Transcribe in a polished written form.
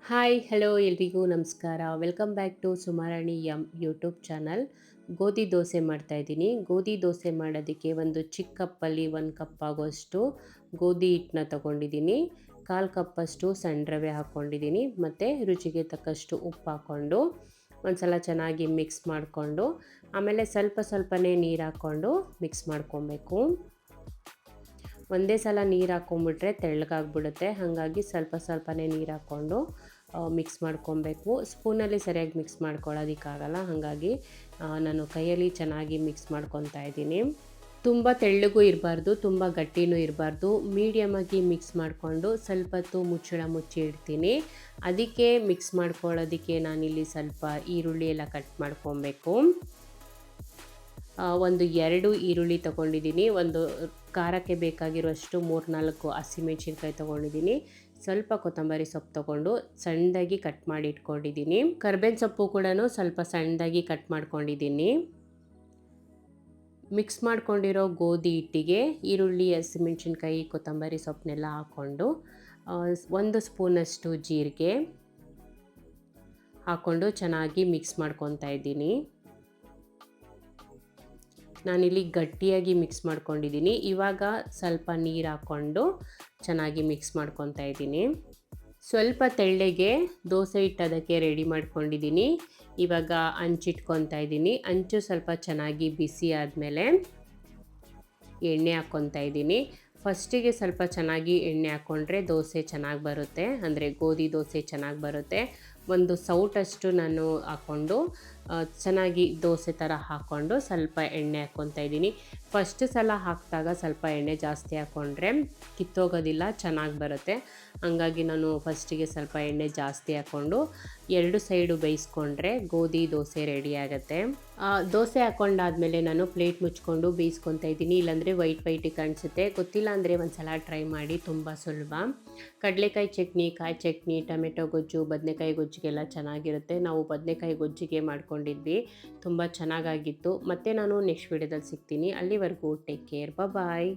Hi hello ಎಲ್ರಿಗೂ ನಮಸ್ಕಾರ. Welcome back to Sumarani YouTube channel. ಗೋಧಿ ದೋಸೆ ಮಾಡ್ತಾಯಿದ್ದೀನಿ. ಗೋಧಿ ದೋಸೆ ಮಾಡೋದಕ್ಕೆ ಒಂದು ಚಿಕ್ಕ ಕಪ್ಪಲ್ಲಿ 1 ಕಪ್ ಆಗೋಷ್ಟು ಗೋಧಿ ಹಿಟ್ಟನ್ನ ತೊಗೊಂಡಿದ್ದೀನಿ. 1/4 ಕಪ್ಪಷ್ಟು ಸಣ್ಣ ರವೆ ಹಾಕ್ಕೊಂಡಿದ್ದೀನಿ. ಮತ್ತು ರುಚಿಗೆ ತಕ್ಕಷ್ಟು ಉಪ್ಪು ಹಾಕ್ಕೊಂಡು ಒಂದು ಸಲ ಚೆನ್ನಾಗಿ ಮಿಕ್ಸ್ ಮಾಡಿಕೊಂಡು ಆಮೇಲೆ ಸ್ವಲ್ಪನೇ ನೀರು ಹಾಕ್ಕೊಂಡು ಮಿಕ್ಸ್ ಮಾಡ್ಕೊಬೇಕು. ಒಂದೇ ಸಲ ನೀರು ಹಾಕ್ಕೊಂಬಿಟ್ರೆ ತೆಳ್ಳಗಾಗ್ಬಿಡುತ್ತೆ. ಹಾಗಾಗಿ ಸ್ವಲ್ಪನೇ ನೀರು ಹಾಕ್ಕೊಂಡು ಮಿಕ್ಸ್ ಮಾಡ್ಕೊಬೇಕು. ಸ್ಪೂನಲ್ಲಿ ಸರಿಯಾಗಿ ಮಿಕ್ಸ್ ಮಾಡ್ಕೊಳ್ಳೋದಕ್ಕಾಗಲ್ಲ. ಹಾಗಾಗಿ ನಾನು ಕೈಯಲ್ಲಿ ಚೆನ್ನಾಗಿ ಮಿಕ್ಸ್ ಮಾಡ್ಕೊತಾ ಇದ್ದೀನಿ. ತುಂಬ ತೆಳ್ಳಗೂ ಇರಬಾರ್ದು, ತುಂಬ ಗಟ್ಟಿನೂ ಇರಬಾರ್ದು. ಮೀಡಿಯಮಾಗಿ ಮಿಕ್ಸ್ ಮಾಡಿಕೊಂಡು ಸ್ವಲ್ಪ ಹೊತ್ತು ಮುಚ್ಚಳ ಮುಚ್ಚಿ ಇಡ್ತೀನಿ. ಅದಕ್ಕೆ ಮಿಕ್ಸ್ ಮಾಡ್ಕೊಳ್ಳೋದಕ್ಕೆ ನಾನಿಲ್ಲಿ ಸ್ವಲ್ಪ ಈರುಳ್ಳಿ ಎಲ್ಲ ಕಟ್ ಮಾಡ್ಕೊಬೇಕು. ಒಂದು 2 ಈರುಳ್ಳಿ ತೊಗೊಂಡಿದ್ದೀನಿ. ಒಂದು ಖಾರಕ್ಕೆ ಬೇಕಾಗಿರುವಷ್ಟು 3-4 ಹಸಿಮೆಣಸಿನ್ಕಾಯಿ ತೊಗೊಂಡಿದ್ದೀನಿ. ಸ್ವಲ್ಪ ಕೊತ್ತಂಬರಿ ಸೊಪ್ಪು ತೊಗೊಂಡು ಸಣ್ಣದಾಗಿ ಕಟ್ ಮಾಡಿ ಇಟ್ಕೊಂಡಿದ್ದೀನಿ. ಕರ್ಬೇವಿನ ಸೊಪ್ಪು ಕೂಡ ಸ್ವಲ್ಪ ಸಣ್ಣದಾಗಿ ಕಟ್ ಮಾಡ್ಕೊಂಡಿದ್ದೀನಿ. ಮಿಕ್ಸ್ ಮಾಡ್ಕೊಂಡಿರೋ ಗೋಧಿ ಹಿಟ್ಟಿಗೆ ಈರುಳ್ಳಿ, ಹಸಿಮೆಣಸಿನ್ಕಾಯಿ, ಕೊತ್ತಂಬರಿ ಸೊಪ್ಪನ್ನೆಲ್ಲ ಹಾಕ್ಕೊಂಡು 1 ಸ್ಪೂನಷ್ಟು ಜೀರಿಗೆ ಹಾಕ್ಕೊಂಡು ಚೆನ್ನಾಗಿ ಮಿಕ್ಸ್ ಮಾಡ್ಕೊತಾ ಇದ್ದೀನಿ. ನಾನಿಲ್ಲಿ ಗಟ್ಟಿಯಾಗಿ ಮಿಕ್ಸ್ ಮಾಡ್ಕೊಂಡಿದ್ದೀನಿ. ಇವಾಗ ಸ್ವಲ್ಪ ನೀರು ಹಾಕ್ಕೊಂಡು ಚೆನ್ನಾಗಿ ಮಿಕ್ಸ್ ಮಾಡ್ಕೊತಾ ಇದ್ದೀನಿ. ಸ್ವಲ್ಪ ತೆಳ್ಳಗೆ ದೋಸೆ ಹಿಟ್ಟು ಅದಕ್ಕೆ ರೆಡಿ ಮಾಡ್ಕೊಂಡಿದ್ದೀನಿ. ಇವಾಗ ಹಂಚಿಟ್ಕೊತಾ ಇದ್ದೀನಿ. ಹಂಚು ಸ್ವಲ್ಪ ಚೆನ್ನಾಗಿ ಬಿಸಿ ಆದಮೇಲೆ ಎಣ್ಣೆ ಹಾಕ್ಕೊತಾ ಇದ್ದೀನಿ. ಫಸ್ಟಿಗೆ ಸ್ವಲ್ಪ ಚೆನ್ನಾಗಿ ಎಣ್ಣೆ ಹಾಕ್ಕೊಂಡ್ರೆ ದೋಸೆ ಚೆನ್ನಾಗಿ ಬರುತ್ತೆ, ಅಂದರೆ ಗೋಧಿ ದೋಸೆ ಚೆನ್ನಾಗಿ ಬರುತ್ತೆ. ಒಂದು ಸೌಟಷ್ಟು ನಾನು ಹಾಕ್ಕೊಂಡು ಚೆನ್ನಾಗಿ ದೋಸೆ ಥರ ಹಾಕ್ಕೊಂಡು ಸ್ವಲ್ಪ ಎಣ್ಣೆ ಹಾಕ್ಕೊತಾ ಇದ್ದೀನಿ. ಫಸ್ಟ್ ಸಲ ಹಾಕಿದಾಗ ಸ್ವಲ್ಪ ಎಣ್ಣೆ ಜಾಸ್ತಿ ಹಾಕ್ಕೊಂಡ್ರೆ ಕಿತ್ತೋಗೋದಿಲ್ಲ, ಚೆನ್ನಾಗಿ ಬರುತ್ತೆ. ಹಂಗಾಗಿ ನಾನು ಫಸ್ಟಿಗೆ ಸ್ವಲ್ಪ ಎಣ್ಣೆ ಜಾಸ್ತಿ ಹಾಕ್ಕೊಂಡು 2 ಸೈಡು ಬೇಯಿಸ್ಕೊಂಡ್ರೆ ಗೋಧಿ ದೋಸೆ ರೆಡಿ ಆಗುತ್ತೆ. ದೋಸೆ ಹಾಕ್ಕೊಂಡಾದ್ಮೇಲೆ ನಾನು ಪ್ಲೇಟ್ ಮುಚ್ಕೊಂಡು ಬೇಯಿಸ್ಕೊತಾ ಇದ್ದೀನಿ. ಇಲ್ಲಾಂದರೆ ವೈಟಿಗೆ ಕಾಣಿಸುತ್ತೆ. ಗೊತ್ತಿಲ್ಲ ಅಂದರೆ ಒಂದು ಸಲ ಟ್ರೈ ಮಾಡಿ, ತುಂಬ ಸುಲಭ. ಕಡಲೆಕಾಯಿ ಚಟ್ನಿ, ಕಾಯಿ ಚಟ್ನಿ, ಟೊಮೆಟೊ ಗೊಜ್ಜು, ಬದನೆಕಾಯಿ ಗೊಜ್ಜಿಗೆಲ್ಲ ಚೆನ್ನಾಗಿರುತ್ತೆ. ನಾವು ಬದನೆಕಾಯಿ ಗೊಜ್ಜಿಗೆ ಮಾಡ್ಕೊಂಡಿದ್ವಿ, ತುಂಬ ಚೆನ್ನಾಗಾಗಿತ್ತು. ಮತ್ತು ನಾನು ನೆಕ್ಸ್ಟ್ ವಿಡಿಯೋದಲ್ಲಿ ಸಿಗ್ತೀನಿ. ಅಲ್ಲಿವರೆಗೂ ಟೇಕ್ ಕೇರ್, ಬಾಯ್.